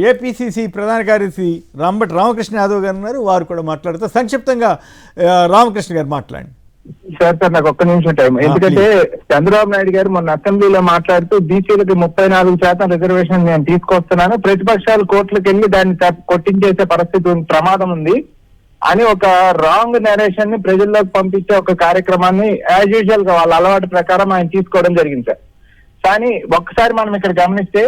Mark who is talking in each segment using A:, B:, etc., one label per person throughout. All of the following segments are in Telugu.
A: ఏపీసీసీ ప్రధాన కార్యదర్శి రంబటి రామకృష్ణ యాదవ్ గారు ఉన్నారు, వారు కూడా మాట్లాడుతూ సంక్షిప్తంగా రామకృష్ణ గారు మాట్లాడండి.
B: సార్ నాకు ఒక్క నిమిషం టైం. ఎందుకంటే చంద్రబాబు నాయుడు గారు మొన్న అసెంబ్లీలో మాట్లాడుతూ బీసీలకి 34% రిజర్వేషన్ నేను తీసుకొస్తున్నాను, ప్రతిపక్షాలు కోర్టులకు వెళ్ళి దాన్ని కొట్టించేసే పరిస్థితి ప్రమాదం ఉంది అని ఒక రాంగ్ నరేషన్ ని ప్రజల్లోకి పంపించే ఒక కార్యక్రమాన్ని యాజ్ యూజువల్ గా వాళ్ళ అలవాటు ప్రకారం ఆయన తీసుకోవడం జరిగింది సార్. కానీ ఒక్కసారి మనం ఇక్కడ గమనిస్తే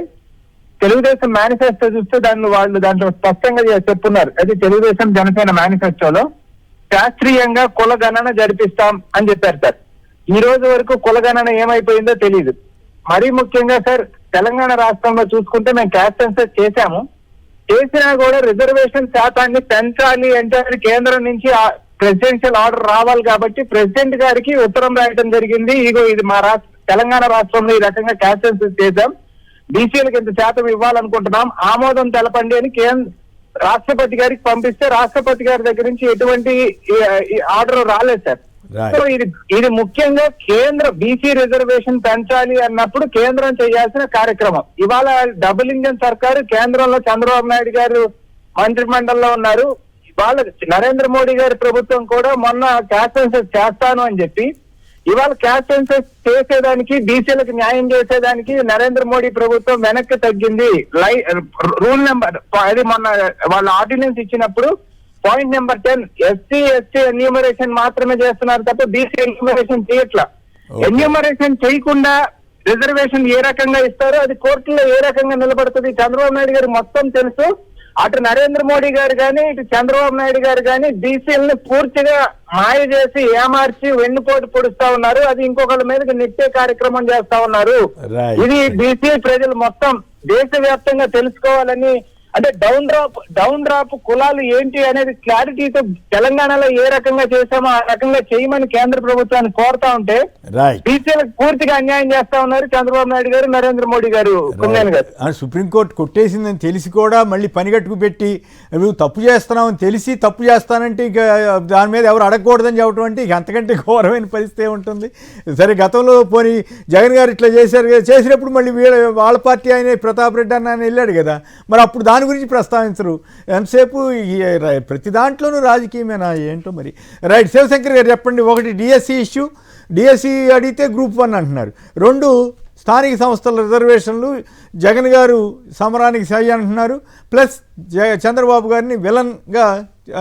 B: తెలుగుదేశం మేనిఫెస్టో చూస్తే దాంట్లో స్పష్టంగా చెప్పున్నారు. అది తెలుగుదేశం జనసేన మేనిఫెస్టోలో శాస్త్రీయంగా కుల గణన జరిపిస్తాం అని చెప్పారు సార్. ఈ రోజు వరకు కుల గణన ఏమైపోయిందో తెలియదు. మరీ ముఖ్యంగా సార్ తెలంగాణ రాష్ట్రంలో చూసుకుంటే మేము క్యాస్ట్ సెన్సస్ చేసినా కూడా రిజర్వేషన్ శాతాన్ని పెంచాలి అంటే కేంద్రం నుంచి ప్రెసిడెన్షియల్ ఆర్డర్ రావాలి కాబట్టి ప్రెసిడెంట్ గారికి ఉత్తరం రాయడం జరిగింది. ఇది మా తెలంగాణ రాష్ట్రంలో ఈ రకంగా క్యాస్ట్ సెన్సస్ చేద్దాం, బీసీలకు ఇంత శాతం ఇవ్వాలనుకుంటున్నాం, ఆమోదం తెలపండి అని రాష్ట్రపతి గారికి పంపిస్తే రాష్ట్రపతి గారి దగ్గర నుంచి ఎటువంటి ఆర్డర్ రాలేదు సార్. సో ఇది ముఖ్యంగా కేంద్ర బీసీ రిజర్వేషన్ పెంచాలి అన్నప్పుడు కేంద్రం చేయాల్సిన కార్యక్రమం. ఇవాళ డబుల్ ఇంజన్ సర్కారు కేంద్రంలో చంద్రబాబు నాయుడు గారు మంత్రిమండలిలో ఉన్నారు. ఇవాళ నరేంద్ర మోడీ గారి ప్రభుత్వం కూడా మొన్న క్యాస్ట్ సెన్సస్ చేస్తాను అని చెప్పి ఇవాళ క్యాస్ట్ సెన్సస్ చేసేదానికి బీసీలకు న్యాయం చేసేదానికి నరేంద్ర మోడీ ప్రభుత్వం వెనక్కి తగ్గింది. రూల్ నెంబర్ అది మొన్న వాళ్ళ ఆర్డినెన్స్ ఇచ్చినప్పుడు పాయింట్ నెంబర్ 10 ఎస్సీ ఎన్యూమరేషన్ మాత్రమే చేస్తున్నారు తప్ప బీసీ ఎన్యూమరేషన్ చేయట్లా. ఎన్యూమరేషన్ చేయకుండా రిజర్వేషన్ ఏ రకంగా ఇస్తారో అది కోర్టులో ఏ రకంగా నిలబడుతుంది చంద్రబాబు నాయుడు గారు మొత్తం తెలుసు. అటు నరేంద్ర మోడీ గారు కానీ ఇటు చంద్రబాబు నాయుడు గారు కానీ బీసీలని పూర్తిగా మాయ చేసి ఏమార్చి వెన్నుపోటు పొడుస్తా ఉన్నారు. అది ఇంకొకళ్ళ మీదకి నెట్టే కార్యక్రమం చేస్తా ఉన్నారు. ఇది బీసీ ప్రజలు మొత్తం దేశవ్యాప్తంగా తెలుసుకోవాలని, అంటే డౌన్ డ్రాప్ కులాలు ఏంటి అనేది క్లారిటీతో తెలంగాణలో ఏ రకంగా చేశామో ఆ రకంగా చేయమని కేంద్ర ప్రభుత్వాన్ని కోరుతా ఉంటే బీసీలకు పూర్తిగా అన్యాయం చేస్తా ఉన్నారు చంద్రబాబు నాయుడు గారు, నరేంద్ర మోడీ గారు.
A: సుప్రీంకోర్టు కొట్టేసిందని తెలిసి కూడా మళ్ళీ పనిగట్టుకు పెట్టి నువ్వు తప్పు చేస్తున్నావని తెలిసి తప్పు చేస్తానంటే ఇక దాని మీద ఎవరు అడగకూడదని చెప్పడం అంటే ఇక అంతకంటే ఘోరమైన పరిస్థితి ఉంటుంది. సరే గతంలో పోనీ జగన్ గారు ఇట్లా చేసినప్పుడు మళ్ళీ వాళ్ళ పార్టీ ఆయన ప్రతాప్ రెడ్డి అన్న ఆయన వెళ్ళాడు కదా, మరి అప్పుడు దాని గురించి ప్రస్తావించరు. ఎంతసేపు ప్రతి దాంట్లోనూ రాజకీయమేనా ఏంటో మరి. రైట్, శివశంకర్ గారు చెప్పండి. ఒకటి డిఎస్సి ఇష్యూ, డిఎస్సి అడిగితే గ్రూప్ 1 అంటున్నారు. 2 స్థానిక సంస్థల రిజర్వేషన్లు, జగన్ గారు సమరానికి సై అంటున్నారు. ప్లస్ చంద్రబాబు గారిని విలన్గా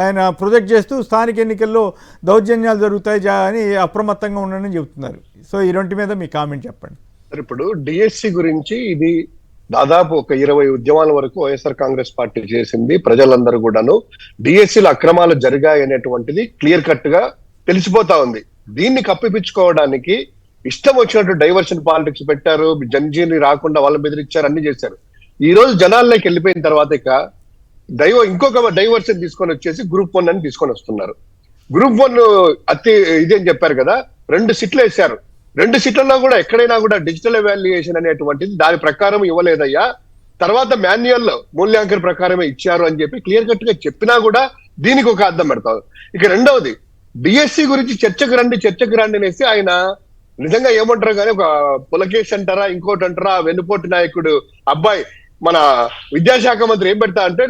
A: ఆయన ప్రొజెక్ట్ చేస్తూ స్థానిక ఎన్నికల్లో దౌర్జన్యాలు జరుగుతాయి అని అప్రమత్తంగా ఉండని చెబుతున్నారు. సో ఈ రెంటి మీద మీ కామెంట్ చెప్పండి.
C: ఇప్పుడు డిఎస్సి గురించి ఇది దాదాపు ఒక 20 ఉద్యమాల వరకు వైఎస్ఆర్ కాంగ్రెస్ పార్టీ చేసింది. ప్రజలందరూ కూడాను డిఎస్సీలో అక్రమాలు జరిగాయి అనేటువంటిది క్లియర్ కట్ గా తెలిసిపోతా ఉంది. దీన్ని కప్పిపించుకోవడానికి ఇష్టం వచ్చినట్టు డైవర్షన్ పాలిటిక్స్ పెట్టారు, జంజీని రాకుండా వాళ్ళని బెదిరించారు, అన్ని చేశారు. ఈ రోజు జనాల్లోకి వెళ్ళిపోయిన తర్వాత ఇక ఇంకొక డైవర్షన్ తీసుకొని వచ్చేసి గ్రూప్ 1 అని తీసుకొని వస్తున్నారు. గ్రూప్ 1 ఇదేం చెప్పారు కదా, 2 సీట్లు వేశారు. 2 సీట్లలో కూడా ఎక్కడైనా కూడా డిజిటల్ ఎవాల్యుయేషన్ అనేటువంటిది దాని ప్రకారం ఇవ్వలేదయ్యా, తర్వాత మాన్యువల్ మూల్యాంకన ప్రకారమే ఇచ్చారు అని చెప్పి క్లియర్ కట్ గా చెప్పినా కూడా దీనికి ఒక అర్థం పెడతారు. ఇక రెండవది డిఎస్సి గురించి చర్చకు రండి అనేసి ఆయన నిజంగా ఏమంటారు కానీ ఒక పులకేష్ అంటారా ఇంకోటి అంటారా, వెన్నుపోటు నాయకుడు అబ్బాయి మన విద్యాశాఖ మంత్రి ఏం పెడతా అంటే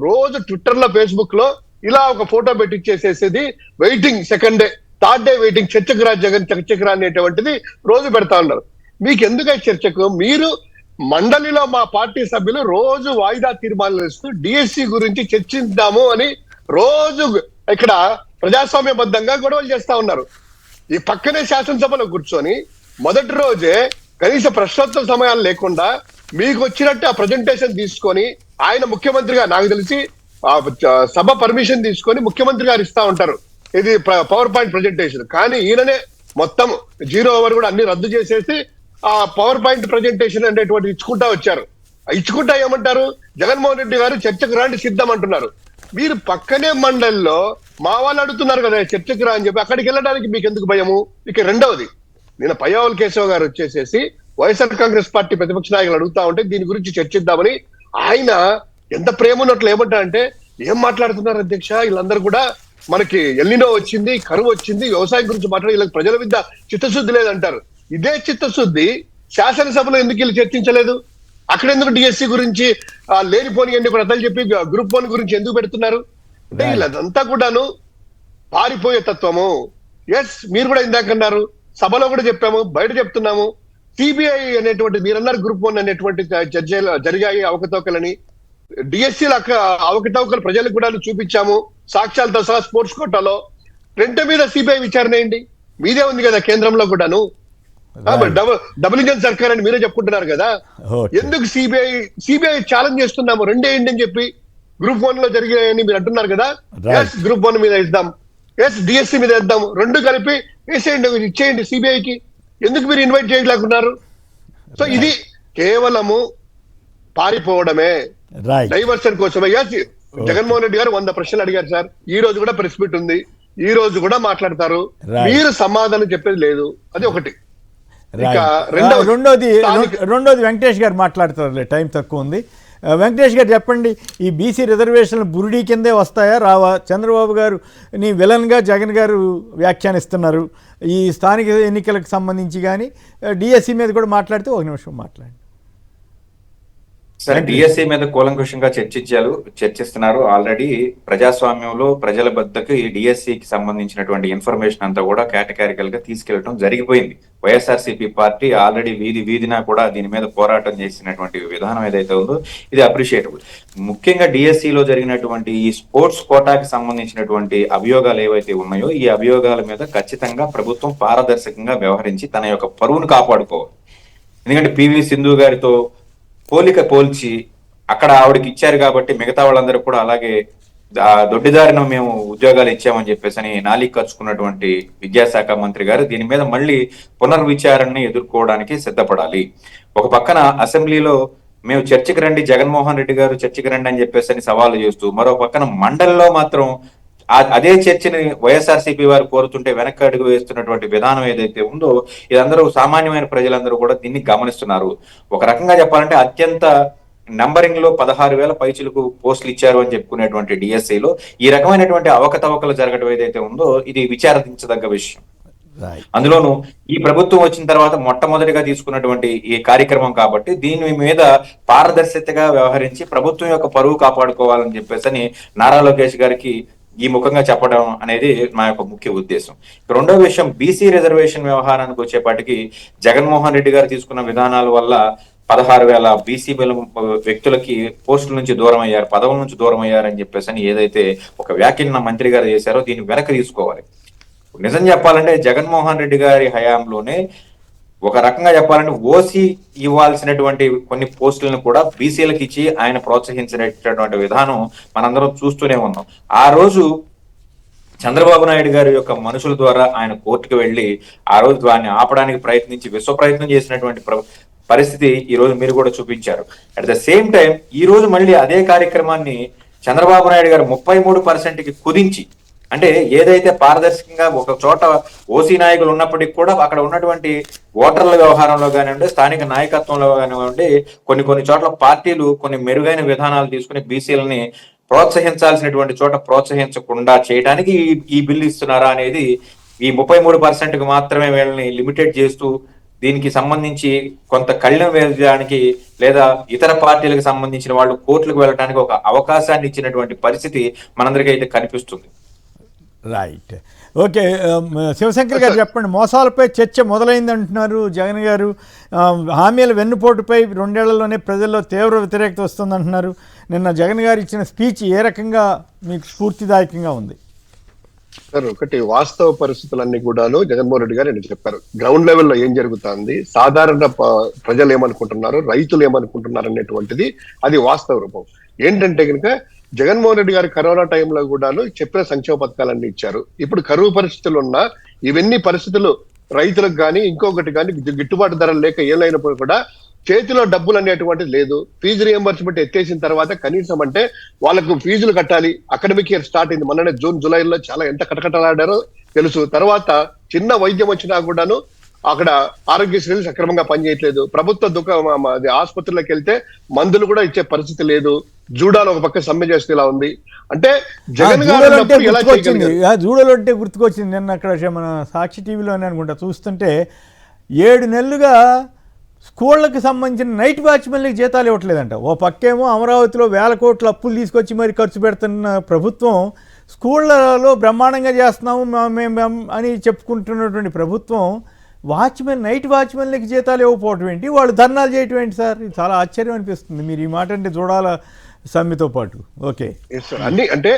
C: రోజు ట్విట్టర్ లో ఫేస్బుక్ లో ఇలా ఒక ఫోటో పెట్టిచ్చేసేసేది, waiting second day third day waiting, చర్చకు రా జగన్ చర్చకు రా అనేటువంటిది రోజు పెడతా ఉన్నారు. మీకు ఎందుకు చర్చకు? మీరు మండలిలో మా పార్టీ సభ్యులు రోజు వాయిదా తీర్మానాలు ఇస్తూ డిఎస్సి గురించి చర్చిద్దాము అని రోజు ఇక్కడ ప్రజాస్వామ్యబద్ధంగా గొడవలు చేస్తా ఉన్నారు. ఈ పక్కనే శాసనసభలో కూర్చొని మొదటి రోజే కనీస ప్రశ్నోత్తర సమయాలు లేకుండా మీకు వచ్చినట్టు ఆ ప్రజెంటేషన్ తీసుకొని ఆయన ముఖ్యమంత్రిగా నాకు తెలిసి సభ పర్మిషన్ తీసుకొని ముఖ్యమంత్రి గారు ఇస్తా ఉంటారు ఇది పవర్ పాయింట్ ప్రజెంటేషన్. కానీ ఈయననే మొత్తం 0 ఓవర్ కూడా అన్ని రద్దు చేసేసి ఆ పవర్ పాయింట్ ప్రజెంటేషన్ అనేటువంటి ఇచ్చుకుంటా వచ్చారు. ఇచ్చుకుంటా ఏమంటారు, జగన్మోహన్ రెడ్డి గారు చర్చకు రాండి సిద్ధం అంటున్నారు. మీరు పక్కనే మండలిలో మా వాళ్ళు అడుగుతున్నారు కదా చర్చకు రా అని చెప్పి, అక్కడికి వెళ్ళడానికి మీకు ఎందుకు భయము? ఇక రెండవది, నిన్న పయ్యావుల కేశవ్ గారు వచ్చేసేసి వైఎస్ఆర్ కాంగ్రెస్ పార్టీ ప్రతిపక్ష నాయకులు అడుగుతా ఉంటే దీని గురించి చర్చిద్దామని ఆయన ఎంత ప్రేమ ఉన్నట్లు ఏమంటారంటే, ఏం మాట్లాడుతున్నారు అధ్యక్ష, వీళ్ళందరూ కూడా మనకి ఎల్నినో వచ్చింది, కరువు వచ్చింది, వ్యవసాయం గురించి మాట్లాడి వీళ్ళకి ప్రజల మీద చిత్తశుద్ధి లేదంటారు. ఇదే చిత్తశుద్ధి శాసనసభలో ఎందుకు వీళ్ళు చర్చించలేదు? అక్కడ ఎందుకు డిఎస్సి గురించి లేనిపోని అన్ని కథలు చెప్పి గ్రూప్ 1 గురించి ఎందుకు పెడుతున్నారు? అంటే వీళ్ళదంతా కూడాను పారిపోయే తత్వము. ఎస్, మీరు కూడా ఇందాక అన్నారు, సభలో కూడా చెప్పాము, బయట చెప్తున్నాము. సిబిఐ అనేటువంటి మీరన్నారు గ్రూప్ 1 అనేటువంటి చర్చలు జరిగాయి అవకతవకలని. డిఎస్సీల అవకతవకలు ప్రజలకు కూడా చూపించాము సాక్ష్యాలతో సహా స్పోర్ట్స్ కోటాలో. రెంట్ మీద సిబిఐ విచారణ ఏంటి? మీదే ఉంది కదా కేంద్రంలో కూడాను. డబుల్ ఇంజన్ సర్కార్ అని మీరే చెప్పుకుంటున్నారు కదా. ఎందుకు సిబిఐ ఛాలెంజ్ చేస్తున్నాము రెండేయండి అని చెప్పి. గ్రూప్ 1 లో జరిగాయని మీరు అంటున్నారు కదా. ఎస్, గ్రూప్ 1 మీద ఇద్దాం, ఎస్ డిఎస్సి మీద ఇద్దాం, రెండు కలిపి వేసేయండి, ఇచ్చేయండి సిబిఐకి. ఎందుకు మీరు ఇన్వైట్ చేయలేకున్నారు? సో ఇది కేవలము పారిపోవడమే, డైవర్షన్ కోసమే. జగన్మోహన్ రెడ్డి గారు 100 ప్రశ్నలు అడిగారు సార్. ఈ రోజు కూడా ప్రెస్ మీట్ ఉంది, ఈ రోజు కూడా మాట్లాడతారు, మీరు సమాధానం చెప్పేది లేదు. అది ఒకటి.
A: రెండోది వెంకటేష్ గారు మాట్లాడతారు, టైం తక్కువ ఉంది. వెంకటేష్ గారు చెప్పండి, ఈ బీసీ రిజర్వేషన్లు బురుడీ కిందే వస్తాయా రావా? చంద్రబాబు గారు నీ విలన్గా జగన్ గారు వ్యాఖ్యానిస్తున్నారు ఈ స్థానిక ఎన్నికలకు సంబంధించి. కానీ డిఎస్సి మీద కూడా మాట్లాడితే ఒక నిమిషం మాట్లాడండి.
D: సరే, డిఎస్సి మీద కూలంకుషంగా చర్చిస్తున్నారు. ఆల్రెడీ ప్రజాస్వామ్యంలో ప్రజల వద్దకు ఈ డిఎస్సికి సంబంధించినటువంటి ఇన్ఫర్మేషన్ అంతా కూడా కేటగారికల్ గా తీసుకెళ్లడం జరిగిపోయింది. వైఎస్ఆర్సీపీ పార్టీ ఆల్రెడీ వీధిన కూడా దీని మీద పోరాటం చేసినటువంటి విధానం ఏదైతే ఉందో ఇది అప్రిషియేటబుల్. ముఖ్యంగా డిఎస్సిలో జరిగినటువంటి ఈ స్పోర్ట్స్ కోటాకి సంబంధించినటువంటి అభియోగాలు ఏవైతే ఉన్నాయో ఈ అభియోగాల మీద ఖచ్చితంగా ప్రభుత్వం పారదర్శకంగా వ్యవహరించి తన యొక్క పరువును కాపాడుకోవాలి. ఎందుకంటే పివి సింధు గారితో పోల్చి అక్కడ ఆవిడకి ఇచ్చారు కాబట్టి మిగతా వాళ్ళందరూ కూడా అలాగే దొడ్డిదారిన మేము ఉద్యోగాలు ఇచ్చామని చెప్పేసి నాలి ఖర్చుకున్నటువంటి విద్యాశాఖ మంత్రి గారు దీని మీద మళ్ళీ పునర్విచారణని ఎదుర్కోవడానికి సిద్ధపడాలి. ఒక పక్కన అసెంబ్లీలో మేము చర్చకి రండి, జగన్మోహన్ రెడ్డి గారు చర్చకి రండి అని చెప్పేసి సవాలు చేస్తూ, మరో పక్కన మండలిలో మాత్రం అదే చర్చని వైఎస్ఆర్సీపీ వారు కోరుతుంటే వెనక్కి అడుగు వేస్తున్నటువంటి విధానం ఏదైతే ఉందో ఇదందరూ సామాన్యమైన ప్రజలందరూ కూడా దీన్ని గమనిస్తున్నారు. ఒక రకంగా చెప్పాలంటే అత్యంత నంబరింగ్ లో 16,000 పైచులకు పోస్టులు ఇచ్చారు అని చెప్పుకునేటువంటి డిఎస్సిలో ఈ రకమైనటువంటి అవకతవకలు జరగడం ఏదైతే ఉందో ఇది విచారించదగ్గ విషయం. అందులోనూ ఈ ప్రభుత్వం వచ్చిన తర్వాత మొట్టమొదటిగా తీసుకున్నటువంటి ఈ కార్యక్రమం కాబట్టి దీని మీద పారదర్శకతగా వ్యవహరించి ప్రభుత్వం యొక్క పరువు కాపాడుకోవాలని చెప్పేసి నారా లోకేష్ గారికి ఈ ముఖంగా చెప్పడం అనేది మా యొక్క ముఖ్య ఉద్దేశం. రెండో విషయం, బీసీ రిజర్వేషన్ వ్యవహారానికి వచ్చేపాటికి జగన్మోహన్ రెడ్డి గారు తీసుకున్న విధానాల వల్ల 16,000 బీసీ వ్యక్తులకి పోస్టుల నుంచి దూరం అయ్యారు, పదవుల నుంచి దూరం అయ్యారని చెప్పేసి ఏదైతే ఒక వ్యాఖ్యను మంత్రి గారు చేశారో దీన్ని వెనక్కి తీసుకోవాలి. నిజం చెప్పాలంటే జగన్మోహన్ రెడ్డి గారి హయాంలోనే ఒక రకంగా చెప్పాలంటే ఓసీ ఇవ్వాల్సినటువంటి కొన్ని పోస్టులను కూడా బీసీలకు ఇచ్చి ఆయన ప్రోత్సహించినటువంటి విధానం మనందరం చూస్తూనే ఉన్నాం. ఆ రోజు చంద్రబాబు నాయుడు గారి యొక్క మనుషుల ద్వారా ఆయన కోర్టుకు వెళ్లి ఆ రోజు దాన్ని ఆపడానికి ప్రయత్నించి విశ్వ ప్రయత్నం చేసినటువంటి పరిస్థితి ఈ రోజు మీరు కూడా చూపించారు. అట్ ద సేమ్ టైం ఈ రోజు మళ్ళీ అదే కార్యక్రమాన్ని చంద్రబాబు నాయుడు గారు 33%కి కుదించి, అంటే ఏదైతే పారదర్శకంగా ఒక చోట ఓసీ నాయకులు ఉన్నప్పటికీ కూడా అక్కడ ఉన్నటువంటి ఓటర్ల వ్యవహారంలో కానివ్వండి, స్థానిక నాయకత్వంలో కానివ్వండి, కొన్ని చోట్ల పార్టీలు కొన్ని మెరుగైన విధానాలు తీసుకుని బీసీలని ప్రోత్సహించాల్సినటువంటి చోట ప్రోత్సహించకుండా చేయడానికి ఈ బిల్లు ఇస్తున్నారా అనేది ఈ 33%కి మాత్రమే వీళ్ళని లిమిటెడ్ చేస్తూ దీనికి సంబంధించి కొంత కళ్ళెం వేయడానికి లేదా ఇతర పార్టీలకు సంబంధించిన వాళ్ళు కోర్టులకు వెళ్ళడానికి ఒక అవకాశాన్ని ఇచ్చినటువంటి పరిస్థితి మనందరికీ అయితే కనిపిస్తుంది.
A: Right, okay. శివశంకర్ గారు చెప్పండి, మోసాలపై చర్చ మొదలైంది అంటున్నారు జగన్ గారు. హామీల వెన్నుపోటుపై 2 ఏళ్లలోనే ప్రజల్లో తీవ్ర వ్యతిరేకత వస్తుందంటున్నారు. నిన్న జగన్ గారు ఇచ్చిన స్పీచ్ ఏ రకంగా మీకు స్ఫూర్తిదాయకంగా ఉంది?
C: సార్, ఒకటి వాస్తవ పరిస్థితులన్నీ కూడాను జగన్మోహన్ రెడ్డి గారు చెప్పారు. గ్రౌండ్ లెవెల్లో ఏం జరుగుతుంది, సాధారణ ప్రజలు ఏమనుకుంటున్నారు, రైతులు ఏమనుకుంటున్నారు అనేటువంటిది అది వాస్తవ రూపం. ఏంటంటే కనుక జగన్మోహన్ రెడ్డి గారు కరోనా టైంలో కూడాను చెప్పిన సంక్షేమ పథకాలన్నీ ఇచ్చారు. ఇప్పుడు కరువు పరిస్థితులు ఉన్నా ఇవన్నీ పరిస్థితులు రైతులకు కానీ ఇంకొకటి కానీ గిట్టుబాటు ధరలు లేక ఏలైనప్పుడు కూడా చేతిలో డబ్బులు అనేటువంటిది లేదు. ఫీజు రియంబర్స్మెంట్ ఎత్తేసిన తర్వాత కనీసం అంటే వాళ్ళకు ఫీజులు కట్టాలి. అకాడమిక్ ఇయర్ స్టార్ట్ అయింది మొన్ననే జూన్ జూలైలో, చాలా ఎంత కటకటలాడారో తెలుసు. తర్వాత చిన్న వైద్యం వచ్చినా కూడాను అక్కడ ఆరోగ్యశ్రీలు సక్రమంగా పనిచేయట్లేదు. ప్రభుత్వ ఆసుపత్రులకు వెళ్తే మందులు కూడా ఇచ్చే పరిస్థితి లేదు. జూడాలో ఒక పక్క సమ్మె చేస్తే ఇలా ఉంది. అంటే జగన్ గారు
A: జూడలో అంటే గుర్తుకొచ్చింది. నిన్న అక్కడ మన సాక్షి టీవీలోనే అనుకుంటా చూస్తుంటే 7 నెలలుగా స్కూళ్ళకి సంబంధించిన నైట్ వాచ్మెన్లకి జీతాలు ఇవ్వట్లేదంట. ఓ పక్కేమో అమరావతిలో వేల కోట్ల అప్పులు తీసుకొచ్చి మరి ఖర్చు పెడుతున్న ప్రభుత్వం, స్కూళ్ళలో బ్రహ్మాండంగా చేస్తున్నాము మేము అని చెప్పుకుంటున్నటువంటి ప్రభుత్వం నైట్ వాచ్మెన్లకి జీతాలు ఇవ్వకపోవటం ఏంటి, వాళ్ళు ధర్నాలు చేయటం ఏంటి సార్? ఇది చాలా ఆశ్చర్యం అనిపిస్తుంది. మీరు ఈ మాట అంటే చూడాల సమ్మెతో పాటు. ఓకే,
C: అన్ని అంటే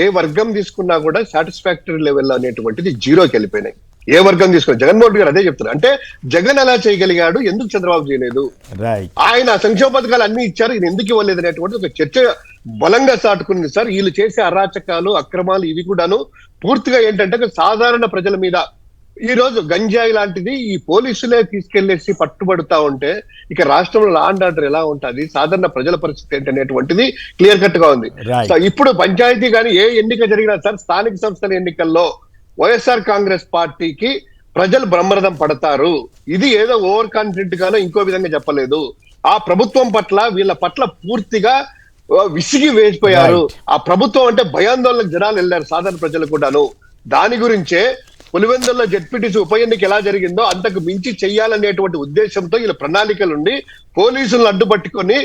C: ఏ వర్గం తీసుకున్నా కూడా సాటిస్ఫాక్టరీ లెవెల్ అనేటువంటిది జీరోకి వెళ్ళిపోయినాయి. ఏ వర్గం తీసుకున్నా జగన్మోహన్ రెడ్డి గారు అదే చెప్తున్నారు. అంటే జగన్ ఎలా చేయగలిగాడు, ఎందుకు చంద్రబాబు చేయలేదు? ఆయన సంక్షేమ పథకాలు అన్ని ఇచ్చారు, ఇది ఎందుకు ఇవ్వలేదు అనేటువంటి ఒక చర్చ బలంగా చాటుకుంది సార్. వీళ్ళు చేసే అరాచకాలు, అక్రమాలు ఇవి కూడాను పూర్తిగా ఏంటంటే సాధారణ ప్రజల మీద ఈ రోజు గంజాయి లాంటిది ఈ పోలీసులే తీసుకెళ్లేసి పట్టుబడుతా ఉంటే ఇక రాష్ట్రంలో లా అండ్ ఆర్డర్ ఎలా ఉంటుంది, సాధారణ ప్రజల పరిస్థితి ఏంటి అనేటువంటిది క్లియర్ కట్ గా ఉంది. సో ఇప్పుడు పంచాయతీ కానీ ఏ ఎన్నిక జరిగినా సార్, స్థానిక సంస్థల ఎన్నికల్లో వైఎస్ఆర్ కాంగ్రెస్ పార్టీకి ప్రజలు బ్రహ్మరథం పడతారు. ఇది ఏదో ఓవర్ కాన్ఫిడెంట్ గానో ఇంకో విధంగా చెప్పలేదు. ఆ ప్రభుత్వం పట్ల వీళ్ళ పట్ల పూర్తిగా విసిగి వేసిపోయారు. ఆ ప్రభుత్వం అంటే భయాందోళనకు జనాలు వెళ్ళారు, సాధారణ ప్రజలు కూడాను. దాని గురించే పులివెందుల్లో జెడ్పీటీసీ ఉప ఎన్నిక ఎలా జరిగిందో అంతకు మించి చెయ్యాలనేటువంటి ఉద్దేశంతో వీళ్ళ ప్రణాళికలుండి పోలీసులను అడ్డుపట్టుకొని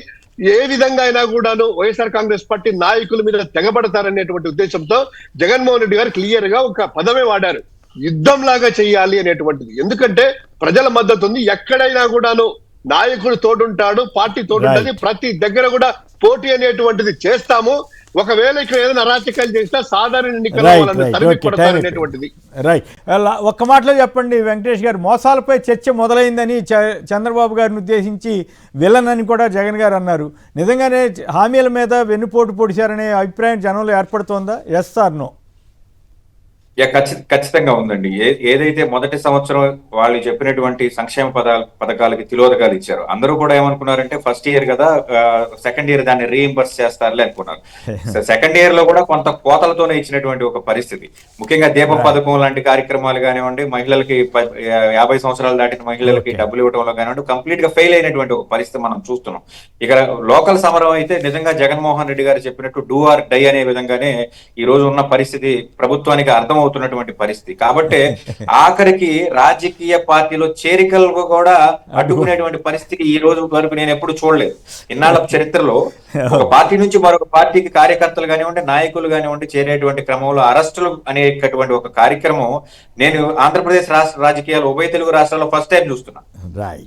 C: ఏ విధంగా అయినా కూడాను వైఎస్ఆర్ కాంగ్రెస్ పార్టీ నాయకుల మీద తెగబడతారనేటువంటి ఉద్దేశంతో జగన్మోహన్ రెడ్డి గారు క్లియర్ గా ఒక పదమే వాడారు, యుద్ధం లాగా చెయ్యాలి అనేటువంటిది. ఎందుకంటే ప్రజల మద్దతు ఉంది, ఎక్కడైనా కూడాను నాయకుడు తోడుంటాడు, పార్టీ తోడుంటది, ప్రతి దగ్గర కూడా పోటీ అనేటువంటిది చేస్తాము. ఒకవేళ ఇక్కడ ఏదైనా అరాచకాలు చేసినా సాధారణ ఎన్నికల్లో అనేటువంటిది.
A: రైట్, ఒక్క మాటలో చెప్పండి వెంకటేష్ గారు. మోసాలపై చర్చ మొదలైందని చంద్రబాబు గారిని ఉద్దేశించి విలన్ అని కూడా జగన్ గారు అన్నారు. నిజంగానే హామీల మీద వెన్నుపోటు పొడిచారనే అభిప్రాయం జనంలో ఏర్పడుతోందా? Yes are no?
D: ఖచ్చితంగా ఉందండి. ఏదైతే మొదటి సంవత్సరం వాళ్ళు చెప్పినటువంటి సంక్షేమ పథకాలకి తిలోదకాలు ఇచ్చారు, అందరూ కూడా ఏమనుకున్నారంటే ఫస్ట్ ఇయర్ కదా, సెకండ్ ఇయర్ దాన్ని రీఇంబర్స్ చేస్తారులే అనుకున్నారు. సెకండ్ ఇయర్ లో కూడా కొంత కోతలతోనే ఇచ్చినటువంటి ఒక పరిస్థితి. ముఖ్యంగా దీపం పథకం లాంటి కార్యక్రమాలు కానివ్వండి, మహిళలకి 50 సంవత్సరాలు దాటిన మహిళలకి డబ్బులు ఇవ్వడంలో కానివ్వండి, కంప్లీట్ గా ఫెయిల్ అయినటువంటి ఒక పరిస్థితి మనం చూస్తున్నాం. ఇక లోకల్ సమరం అయితే నిజంగా జగన్మోహన్ రెడ్డి గారు చెప్పినట్టు డూ ఆర్ డై అనే విధంగానే ఈ రోజు ఉన్న పరిస్థితి ప్రభుత్వానికి అర్థం అవుతున్నటువంటి పరిస్థితి. కాబట్టి ఆఖరికి రాజకీయ పార్టీలో చేరికలు కూడా అడ్డుకునేటువంటి పరిస్థితి ఈ రోజు వరకు నేను ఎప్పుడు చూడలేదు. ఇన్నాళ్ళ చరిత్రలో ఒక పార్టీ నుంచి మరొక పార్టీకి కార్యకర్తలు కానివ్వండి, నాయకులు కానివ్వండి చేరేటువంటి క్రమంలో అరెస్టులు అనేటువంటి ఒక కార్యక్రమం నేను ఆంధ్రప్రదేశ్ రాష్ట్ర రాజకీయాలు ఉభయ తెలుగు రాష్ట్రాల్లో ఫస్ట్ టైం చూస్తున్నా.